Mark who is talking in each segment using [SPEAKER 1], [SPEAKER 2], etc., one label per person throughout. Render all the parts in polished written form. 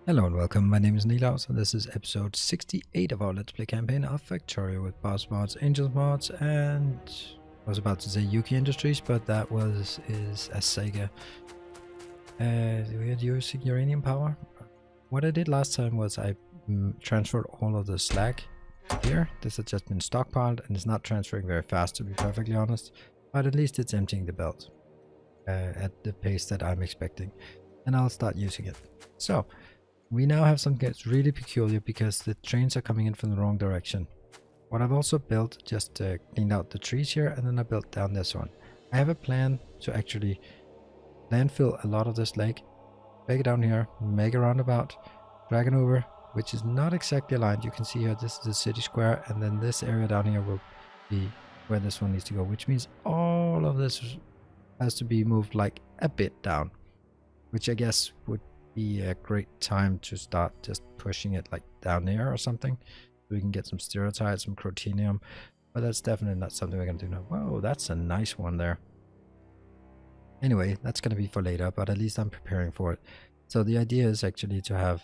[SPEAKER 1] Hello and welcome, my name is Nilaus and this is episode 68 of our Let's Play campaign of Factorio with Boss Mods, Angels Mods, and I was about to say Yuki Industries, but that is a Sega. We are using Uranium Power. What I did last time was I transferred all of the slag here. This has just been stockpiled and it's not transferring very fast, to be perfectly honest, but at least it's emptying the belt at the pace that I'm expecting, and I'll start using it. So we now have something that's really peculiar because the trains are coming in from the wrong direction. What I've also built, just cleaned out the trees here, and then I built down this one. I have a plan to actually landfill a lot of this lake, take it down here, make a roundabout, drag it over, which is not exactly aligned. You can see here this is the city square, and then this area down here will be where this one needs to go, which means all of this has to be moved like a bit down, which I guess would be a great time to start just pushing it like down there or something, so we can get some stereotypes, some crotinium, but that's definitely not something we're gonna do now. Whoa, that's a nice one there. Anyway, that's gonna be for later, but at least I'm preparing for it. So the idea is actually to have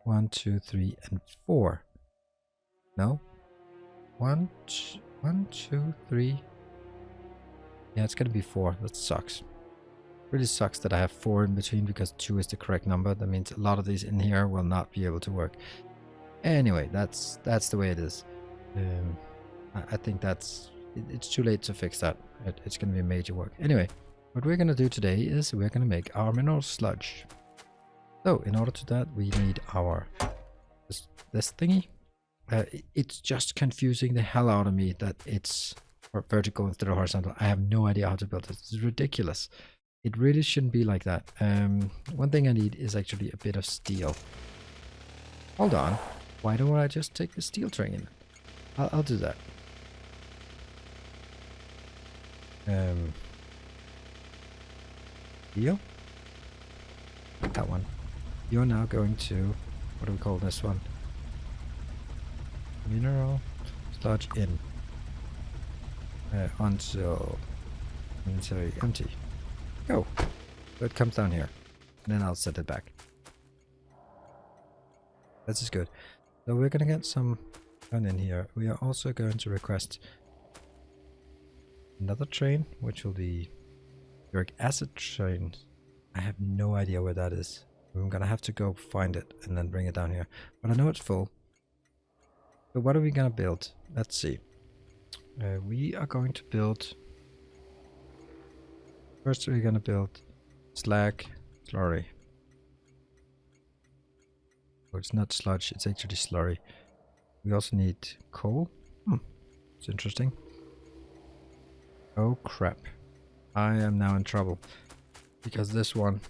[SPEAKER 1] 1, 2, 3, and 4. No, 1, 2, 3. Yeah, it's gonna be 4. That sucks. Really sucks that I have 4 in between because 2 is the correct number. That means a lot of these in here will not be able to work. Anyway, that's the way it is. I think it's too late to fix that. It's going to be major work. Anyway, what we're going to do today is we're going to make our mineral sludge. So in order to that, we need our this thingy. It's just confusing the hell out of me that it's vertical instead of horizontal. I have no idea how to build this. It's ridiculous. It really shouldn't be like that. One thing I need is actually a bit of steel. Hold on. Why don't I just take the steel train in? I'll do that. Steel? That one. You're now going to... What do we call this one? Mineral sludge in. Until inventory empty. Go. So it comes down here. And then I'll set it back. This is good. So we're going to get some done in here. We are also going to request another train, which will be uric acid train. I have no idea where that is. I'm going to have to go find it and then bring it down here. But I know it's full. So what are we going to build? Let's see. We are going to build... First we're gonna build slag slurry. Oh, it's not sludge, it's actually slurry. We also need coal. It's interesting. Oh crap. I am now in trouble. Because this one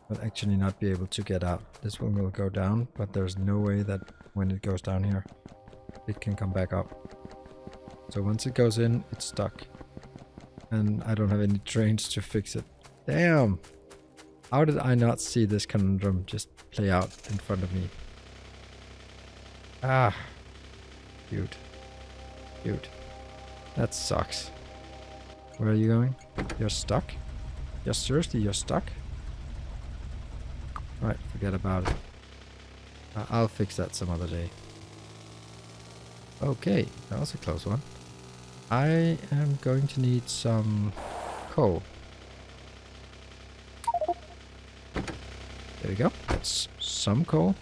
[SPEAKER 1] will actually not be able to get out. This one will go down, but there's no way that when it goes down here, it can come back up. So once it goes in, it's stuck. And I don't have any trains to fix it. Damn! How did I not see this conundrum just play out in front of me? Ah. Dude. Dude. That sucks. Where are you going? You're stuck? Yeah, seriously, you're stuck? Right, forget about it. I'll fix that some other day. Okay, that was a close one. I am going to need some coal. There we go. That's some coal.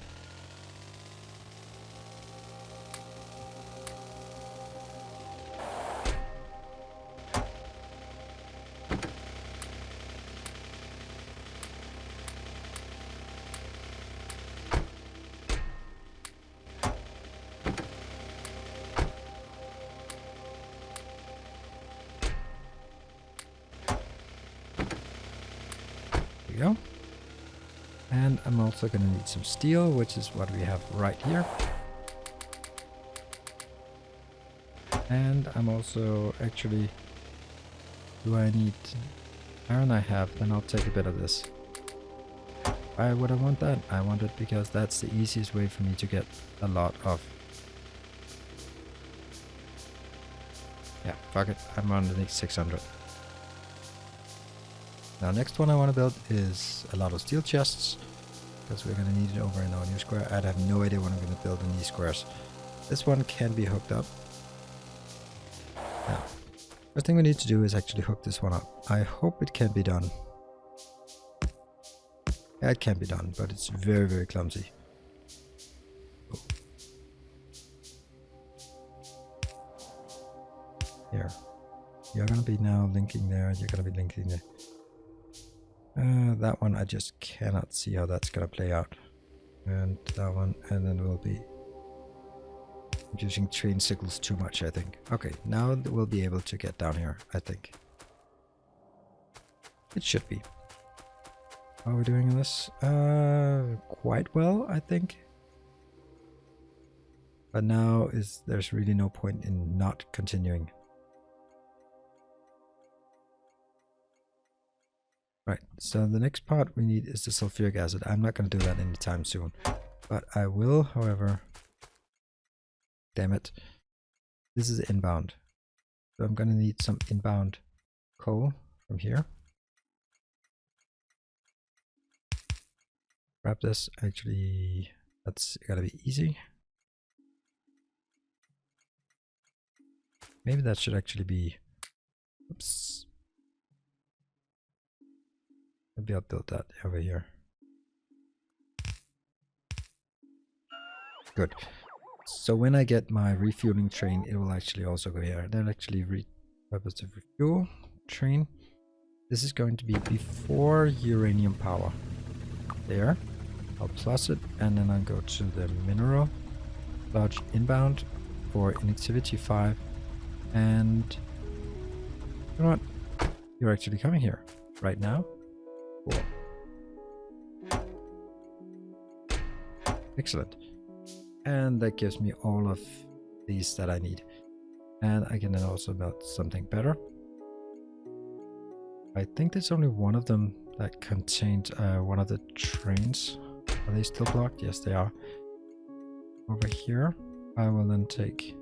[SPEAKER 1] Go. And I'm also going to need some steel, which is what we have right here. And I'm also actually... Do I need iron? I have, then I'll take a bit of this. Why would I want that? I want it because that's the easiest way for me to get a lot of... Yeah, fuck it. I'm on the 600. Now next one I want to build is a lot of steel chests. because we're going to need it over in our new square. I'd have no idea what I'm going to build in these squares. This one can be hooked up. Now, first thing we need to do is actually hook this one up. I hope it can be done. Yeah, it can be done, but it's very, very clumsy. Oh. Here. You're going to be now linking there, you're going to be linking there. That one, I just cannot see how that's going to play out. And that one, and then we'll be using train signals too much, I think. Okay, now we'll be able to get down here, I think. It should be. How are we doing in this? Quite well, I think. But now there's really no point in not continuing. Right, so the next part we need is the sulfuric acid. I'm not going to do that anytime soon. But I will, however... Damn it. This is inbound. So I'm going to need some inbound coal from here. Grab this. Actually, that's got to be easy. Maybe that should actually be... Oops. Maybe I'll build that over here. Good. So when I get my refueling train, it will actually also go here. They'll actually repurpose the refuel train. This is going to be before uranium power. There. I'll plus it, and then I'll go to the mineral sludge inbound for inactivity 5. And you know what? You're actually coming here right now. Cool. Excellent. And that gives me all of these that I need. And I can then also build something better. I think there's only one of them that contains one of the trains. Are they still blocked? Yes, they are. Over here, I will then take...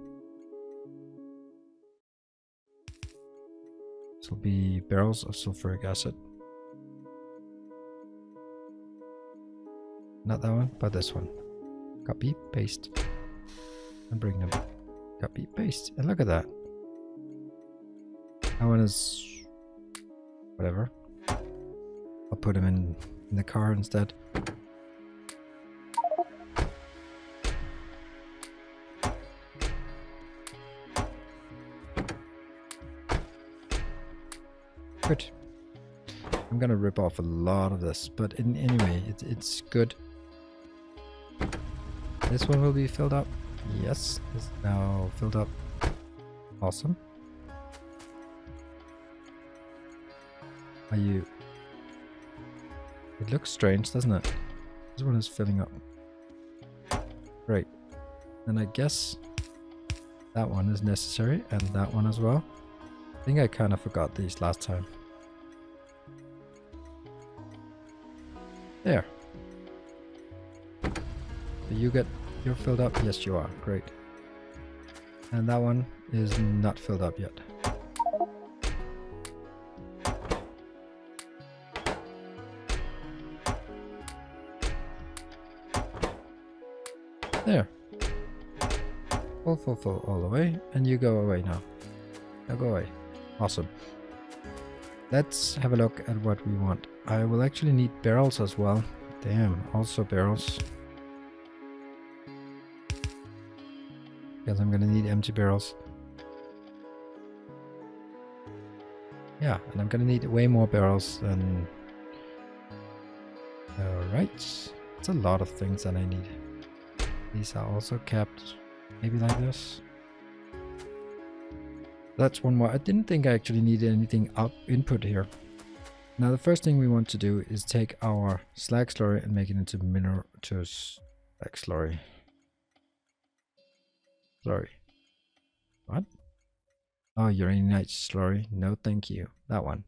[SPEAKER 1] This will be barrels of sulfuric acid. Not that one, but this one. Copy, paste, and bring them. Copy, paste, and look at that. That one is... whatever. I'll put him in the car instead. Good. I'm gonna rip off a lot of this, but anyway, it's good. This one will be filled up. Yes, it's now filled up. Awesome. Are you... It looks strange, doesn't it? This one is filling up. Great. And I guess that one is necessary, and that one as well. I think I kind of forgot these last time. There. Do you get... You're filled up? Yes, you are. Great. And that one is not filled up yet. There. Full all the way. And you go away now. Now go away. Awesome. Let's have a look at what we want. I will actually need barrels as well. Damn, also barrels. Because I'm gonna need empty barrels. Yeah, and I'm gonna need way more barrels than... Alright. It's a lot of things that I need. These are also kept maybe like this. That's one more. I didn't think I actually needed anything input here. Now the first thing we want to do is take our slag slurry and make it into slag slurry. Slurry. What? Oh, uraninite slurry. No, thank you. That one.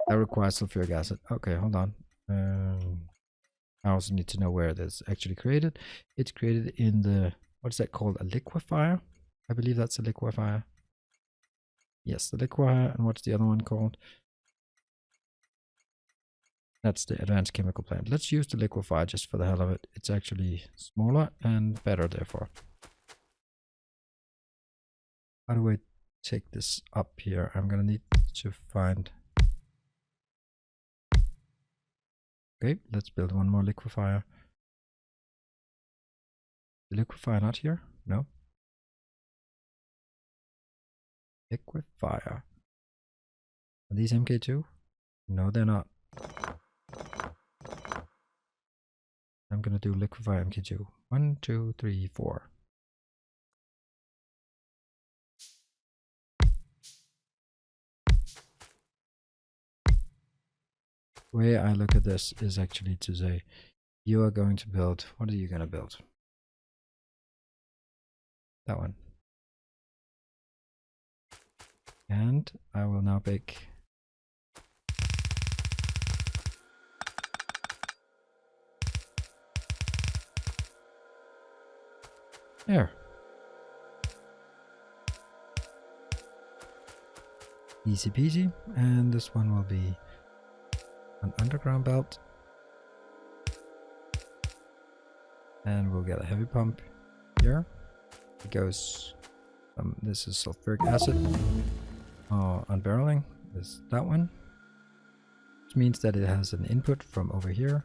[SPEAKER 1] That requires sulfuric acid. Okay, hold on. I also need to know where it is actually created. It's created in the... What's that called? A liquefier? I believe that's a liquefier. Yes, the liquefier. And what's the other one called? That's the advanced chemical plant. Let's use the liquefier just for the hell of it. It's actually smaller and better, therefore. How do I take this up here? I'm gonna need to find... Okay, let's build one more liquefier. The liquefier not here? No. Liquefier. Are these MK2? No, they're not. I'm gonna do liquefy MK2. 1, 2, 3, 4. The way I look at this is actually to say, you are going to build, what are you gonna build? That one. And I will now bake there. Easy peasy. And this one will be an underground belt. And we'll get a heavy pump here. It goes, this is sulfuric acid. Unbarreling is that one. Which means that it has an input from over here.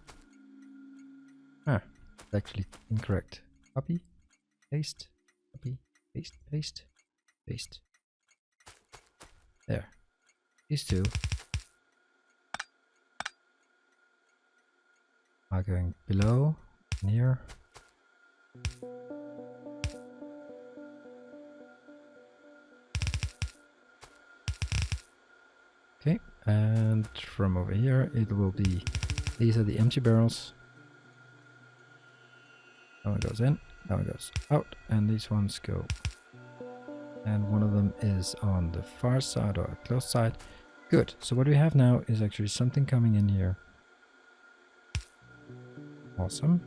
[SPEAKER 1] It's actually incorrect. Copy, paste, copy, paste, paste, paste. There. These two are going below, near. Okay, and from over here it will be, these are the empty barrels. That one goes in, that one goes out, and these ones go. And one of them is on the far side or close side. Good, so what we have now is actually something coming in here. Awesome.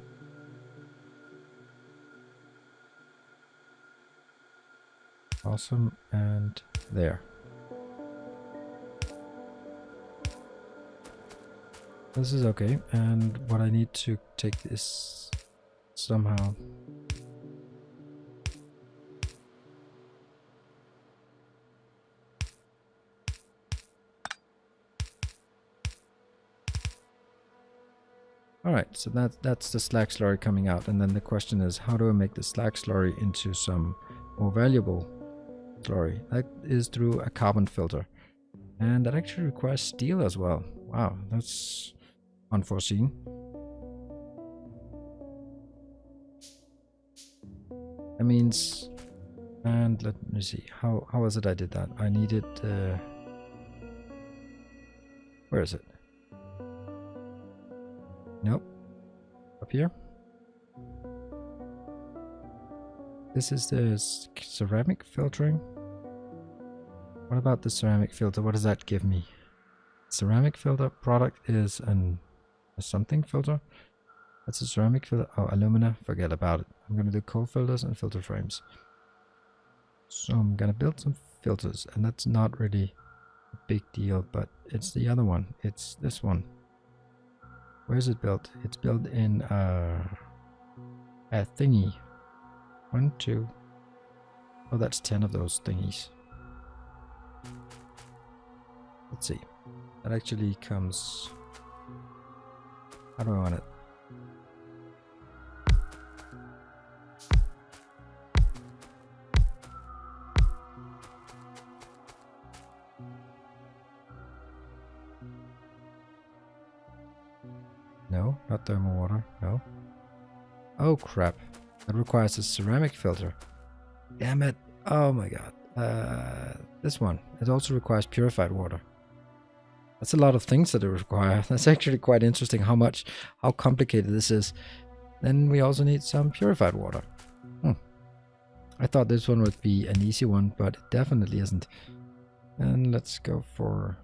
[SPEAKER 1] Awesome, and there. This is okay, and what I need to take this somehow. Alright, so that's the slag slurry coming out, and then the question is, how do I make the slag slurry into some more valuable slurry? That is through a carbon filter, and that actually requires steel as well. Wow, that's unforeseen. That means, and let me see, how was it I did that? I needed, where is it? Nope. Up here. This is the ceramic filtering. What about the ceramic filter? What does that give me? Ceramic filter product is a something filter. That's a ceramic filter. Oh, alumina. Forget about it. I'm going to do cold filters and filter frames. So I'm going to build some filters, and that's not really a big deal, but it's the other one. It's this one. Where is it built? It's built in a thingy. 1, 2. Oh, that's 10 of those thingies. Let's see. That actually comes... How do I want it? No, not thermal water. No. Oh crap. That requires a ceramic filter. Damn it. Oh my god. This one. It also requires purified water. That's a lot of things that it requires. That's actually quite interesting how complicated this is. Then we also need some purified water. I thought this one would be an easy one, but it definitely isn't. And let's go for...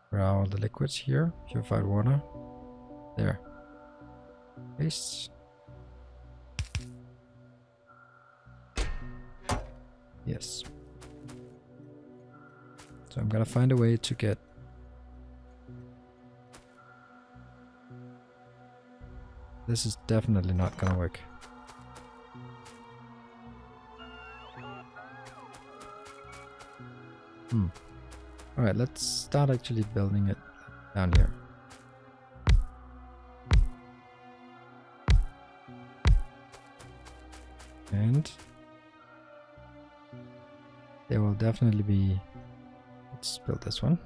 [SPEAKER 1] Where are all the liquids here? Purified water. There. Paste. Yes. So I'm gonna find a way to get This is definitely not gonna work. Alright, let's start actually building it down here. And there will definitely be, let's build this one.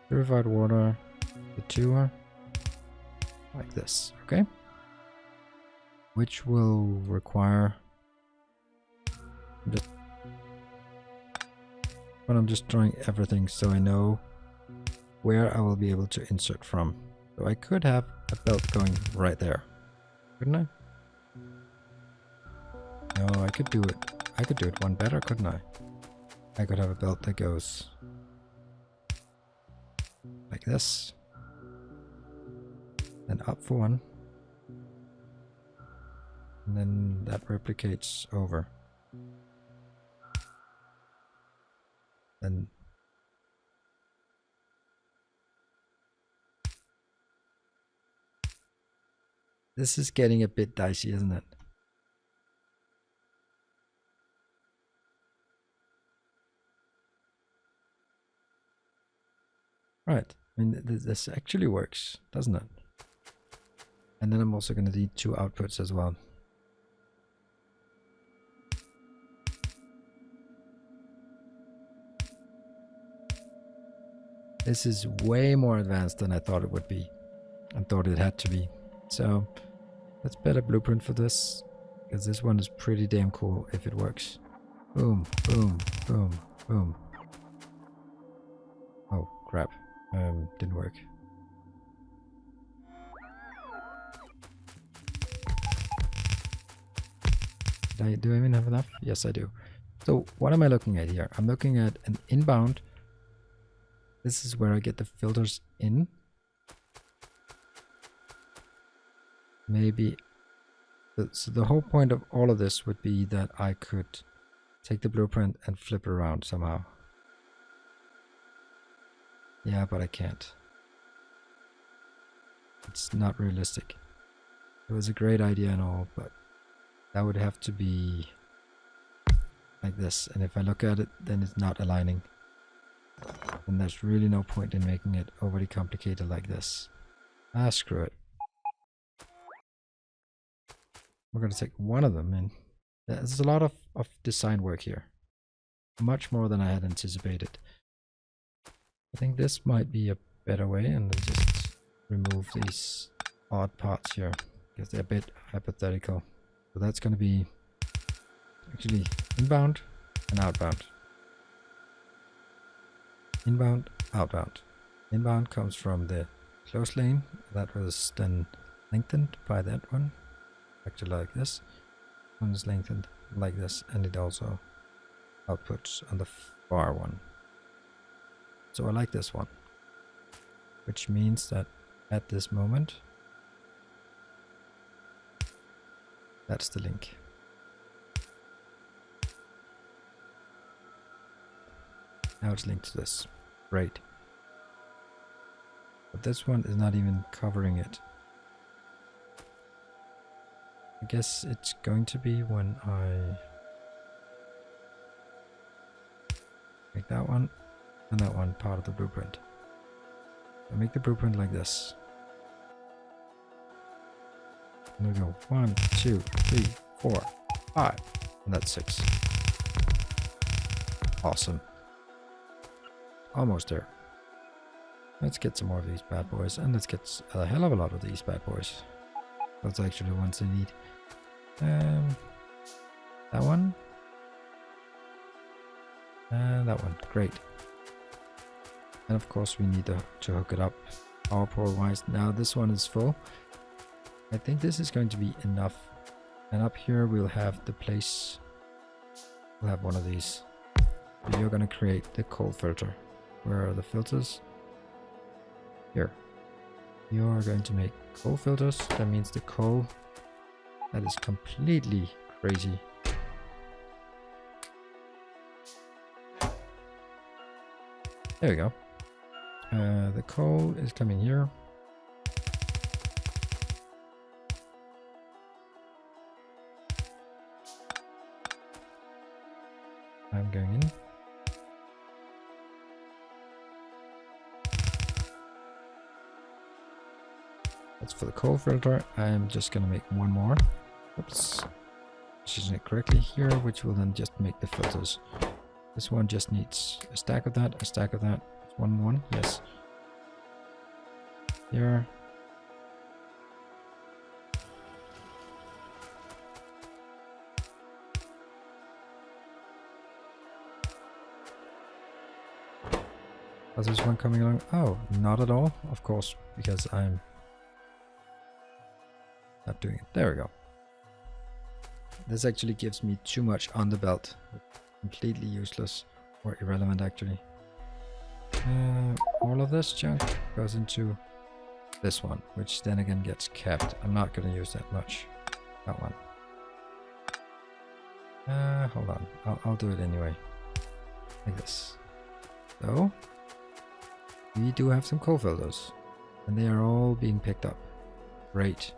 [SPEAKER 1] Purified water, the tour, like this, okay? Which will require, I'm just drawing everything so I know where I will be able to insert from. So I could have a belt going right there, couldn't I? No, I could do it. I could do it one better, couldn't I? I could have a belt that goes like this, then up for one, and then that replicates over. Then this is getting a bit dicey, isn't it? Right. I mean, this actually works, doesn't it? And then I'm also going to need 2 outputs as well. This is way more advanced than I thought it would be, and thought it had to be. So let's build a blueprint for this, because this one is pretty damn cool if it works. Boom, boom, boom, boom. Oh, crap. Didn't work. Do I even have enough? Yes, I do. So what am I looking at here? I'm looking at an inbound. This is where I get the filters in. Maybe. So the whole point of all of this would be that I could take the blueprint and flip it around somehow. Yeah, but I can't. It's not realistic. It was a great idea and all, but that would have to be like this. And if I look at it, then it's not aligning. And there's really no point in making it overly complicated like this. Ah, screw it. We're going to take one of them in. There's a lot of design work here. Much more than I had anticipated. I think this might be a better way, and just remove these odd parts here, because they're a bit hypothetical. So that's going to be actually inbound and outbound. Inbound, outbound. Inbound comes from the close lane. That was then lengthened by that one. Actually like this. One is lengthened like this, and it also outputs on the far one. So I like this one. Which means that at this moment, that's the link. Now it's linked to this. Great. But this one is not even covering it. I guess it's going to be when I make that one and that one part of the blueprint. I make the blueprint like this. And we go 1, 2, 3, 4, 5, and that's 6. Awesome. Almost there. Let's get some more of these bad boys, and let's get a hell of a lot of these bad boys. That's actually the ones I need. That one. And that one. Great. And of course we need to hook it up power pole wise. Now this one is full. I think this is going to be enough. And up here we'll have the place. We'll have one of these. So you're going to create the coal filter. Where are the filters? Here. You're going to make coal filters. That means the coal that is completely crazy. There we go. The coal is coming here. I'm going in. That's for the coal filter. I'm just gonna make one more. Oops. Choosing it correctly here, which will then just make the filters. This one just needs a stack of that, a stack of that. It's 1 and 1, yes. Here. Is this one coming along? Oh, not at all, of course, because I'm not doing it. There we go. This actually gives me too much on the belt. Completely useless or irrelevant, actually. All of this junk goes into this one, which then again gets kept. I'm not going to use that much. That one. Hold on. I'll do it anyway. Like this. So, we do have some coal filters. And they are all being picked up. Great.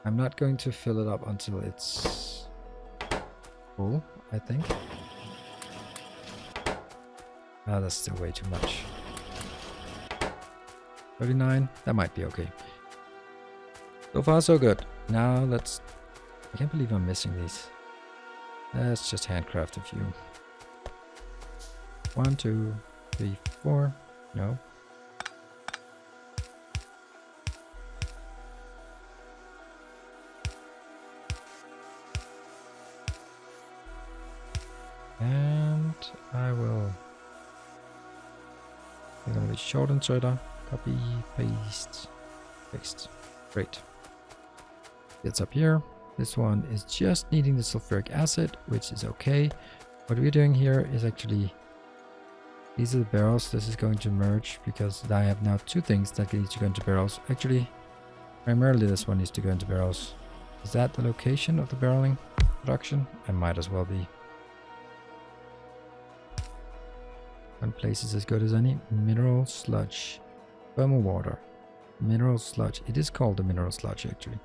[SPEAKER 1] I'm not going to fill it up until it's full, I think. Ah, that's still way too much. 39, that might be okay. So far so good. Now let's... I can't believe I'm missing these. Let's just handcraft a few. 1, 2, 3, 4. No. And I will... I'm gonna be short inserter. Copy, paste, paste. Great. It's up here. This one is just needing the sulfuric acid, which is okay. What we're doing here is actually... These are the barrels. This is going to merge because I have now 2 things that need to go into barrels. Actually, primarily this one needs to go into barrels. Is that the location of the barreling production? I might as well be. One place is as good as any. Mineral sludge. Thermal water. Mineral sludge. It is called the mineral sludge, actually.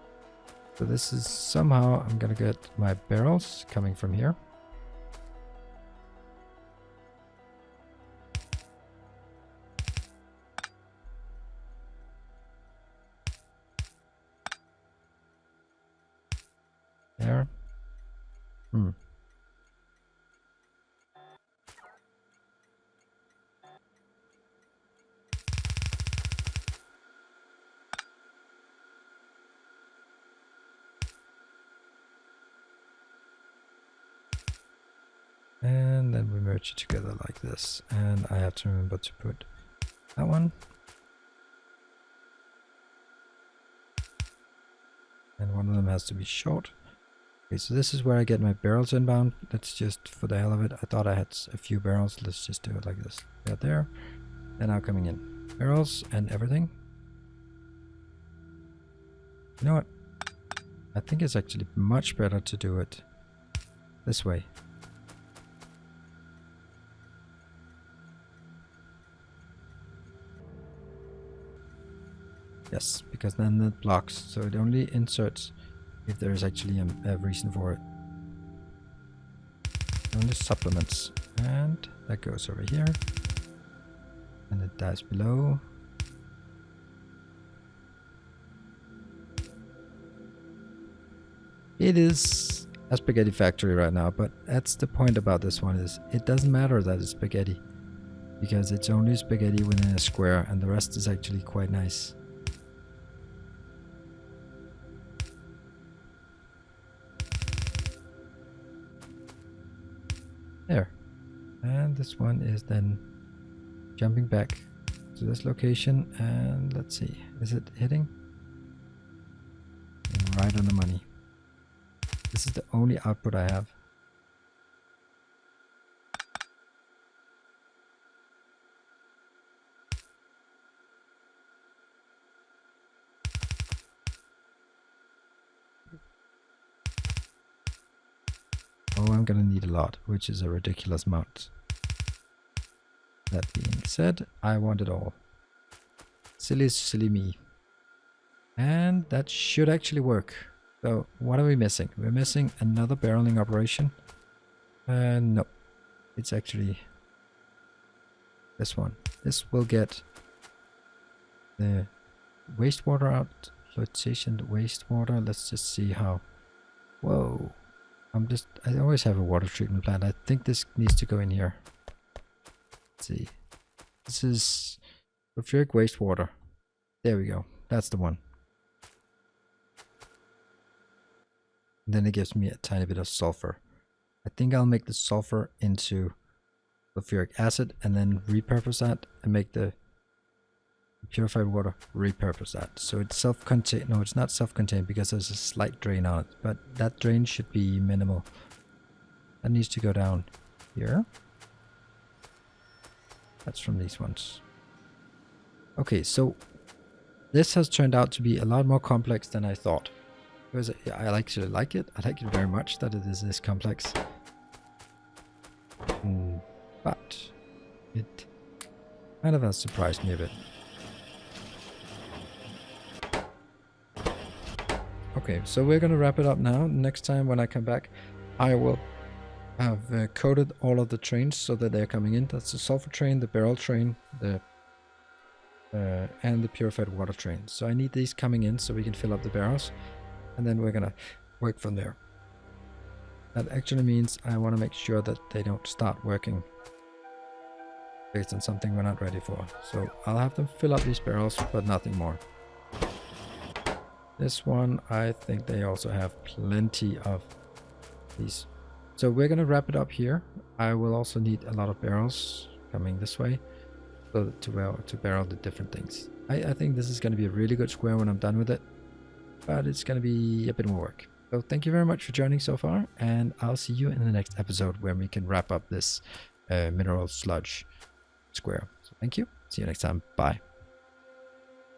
[SPEAKER 1] So this is somehow... I'm going to get my barrels coming from here. There. And then we merge it together like this. And I have to remember to put that one. And one of them has to be short. Okay, so this is where I get my barrels inbound. That's just for the hell of it. I thought I had a few barrels. Let's just do it like this. Right there. And now coming in. Barrels and everything. You know what? I think it's actually much better to do it this way. Yes, because then it blocks, so it only inserts if there is actually a reason for it. Only supplements. And that goes over here. And it dies below. It is a spaghetti factory right now, but that's the point about this one is it doesn't matter that it's spaghetti. Because it's only spaghetti within a square and the rest is actually quite nice. There. And this one is then jumping back to this location. And let's see. Is it hitting? Right on the money. This is the only output I have. Oh, I'm gonna need a lot, which is a ridiculous amount. That being said, I want it all. Silly, silly me. And that should actually work. So, what are we missing? We're missing another barreling operation. No, it's actually this one. This will get the wastewater out. Flotation wastewater. Let's just see how. Whoa. I always have a water treatment plant. I think this needs to go in here. Let's see. This is sulfuric wastewater. There we go. That's the one. And then it gives me a tiny bit of sulfur. I think I'll make the sulfur into sulfuric acid and then repurpose that and make the purified water, repurpose that. So it's self-contained. No, it's not self-contained because there's a slight drain on it, but that drain should be minimal. That needs to go down here. That's from these ones. Okay, so this has turned out to be a lot more complex than I thought. Because I actually like it. I like it very much that it is this complex. But it kind of has surprised me a bit. Okay, so we're gonna wrap it up now. Next time when I come back, I will have coated all of the trains so that they're coming in. That's the sulfur train, the barrel train, and the purified water train. So I need these coming in so we can fill up the barrels, and then we're gonna work from there. That actually means I want to make sure that they don't start working based on something we're not ready for. So I'll have them fill up these barrels, but nothing more. This one, I think they also have plenty of these. So we're gonna wrap it up here. I will also need a lot of barrels coming this way, so to barrel the different things. I think this is gonna be a really good square when I'm done with it, but it's gonna be a bit more work. So thank you very much for joining so far, and I'll see you in the next episode where we can wrap up this mineral sludge square. So thank you. See you next time. Bye.